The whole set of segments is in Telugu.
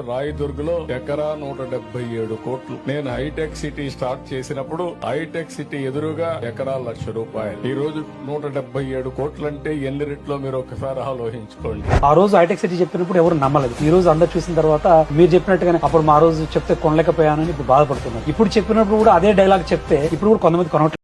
రాయదుర్గలో ఎకరా 177 కోట్లు. నేను హైటెక్ సిటీ స్టార్ట్ చేసినప్పుడు హైటెక్ సిటీ ఎదురుగా ఎకరా ₹1,00,000. ఈ రోజు 177 కోట్లు అంటే ఎన్ని రెట్లో మీరు ఒకసారి ఆలోచించుకోండి. ఆ రోజు హైటెక్ సిటీ చెప్పినప్పుడు ఎవరు నమ్మలేదు. ఈ రోజు అందరు చూసిన తర్వాత మీరు చెప్పినట్టుగానే అప్పుడు మా రోజు చెప్తే కొనలేకపోయానని ఇప్పుడు బాధపడుతున్నారు. ఇప్పుడు చెప్పినప్పుడు కూడా అదే డైలాగ్ చెప్తే ఇప్పుడు కూడా కొంతమంది కొనట్లేదు.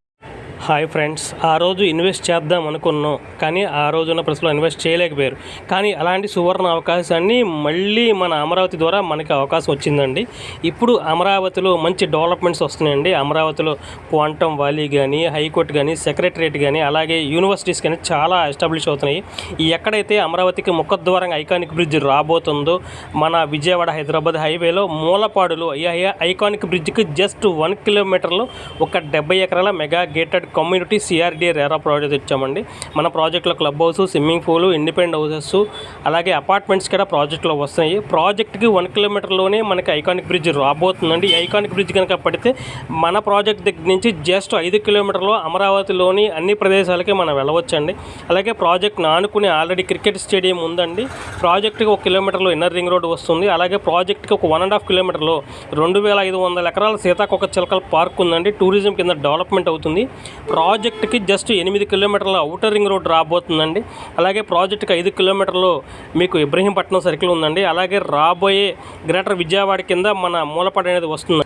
హాయ్ ఫ్రెండ్స్, ఆ రోజు ఇన్వెస్ట్ చేద్దాం అనుకున్నాం, కానీ ఆ రోజున ప్రశ్నలో ఇన్వెస్ట్ చేయలేకపోయారు. కానీ అలాంటి సువర్ణ అవకాశాన్ని మళ్ళీ మన అమరావతి ద్వారా మనకి అవకాశం వచ్చిందండి. ఇప్పుడు అమరావతిలో మంచి డెవలప్మెంట్స్ వస్తున్నాయండి. అమరావతిలో క్వాంటమ్ వ్యాలీ కానీ, హైకోర్టు కానీ, సెక్రటరియట్ కానీ, అలాగే యూనివర్సిటీస్ కానీ చాలా ఎస్టాబ్లిష్ అవుతున్నాయి. ఎక్కడైతే అమరావతికి ముఖద్వారంగా ఐకానిక్ బ్రిడ్జ్ రాబోతుందో మన విజయవాడ హైదరాబాద్ హైవేలో మూలపాడులో ఐకానిక్ బ్రిడ్జ్కి జస్ట్ 1 కిలోమీటర్లో ఒక 70 ఎకరాల mega gated community CRDA RERA project ఇచ్చామండి. మన ప్రాజెక్టులో club house, swimming pool, independent houses, అలాగే అపార్ట్మెంట్స్ కూడా ప్రాజెక్టులో వస్తాయి. ప్రాజెక్ట్కి 1 కిలోమీటర్లోనే మనకి ఐకానిక్ బ్రిడ్జ్ రాబోతుందండి. ఈ ఐకానిక్ బ్రిడ్జ్ కనుక పడితే మన ప్రాజెక్ట్ దగ్గర నుంచి జస్ట్ 5 కిలోమీటర్లో అమరావతిలోని అన్ని ప్రదేశాలకి మనం వెళ్ళవచ్చండి. అలాగే ప్రాజెక్ట్ ఆనుకుని ఆల్రెడీ క్రికెట్ స్టేడియం ఉందండి. ప్రాజెక్ట్కి 1 కిలోమీటర్లో ఇన్నర్ రింగ్ రోడ్ వస్తుంది. అలాగే ప్రాజెక్ట్కి ఒక 1.5 కిలోమీటర్లో 2500 ఎకరాల సీతాకోక చిలకల పార్క్ ఉందండి. టూరిజం కింద డెవలప్మెంట్ అవుతుంది. ప్రాజెక్ట్కి జస్ట్ 8 కిలోమీటర్ల ఔటర్ రింగ్ రోడ్ రాబోతుందండి. అలాగే ప్రాజెక్ట్కి 5 కిలోమీటర్లో మీకు ఇబ్రహీంపట్నం సర్కిల్ ఉందండి. అలాగే రాబోయే గ్రేటర్ విజయవాడ కింద మన మూలపాడు అనేది వస్తుంది.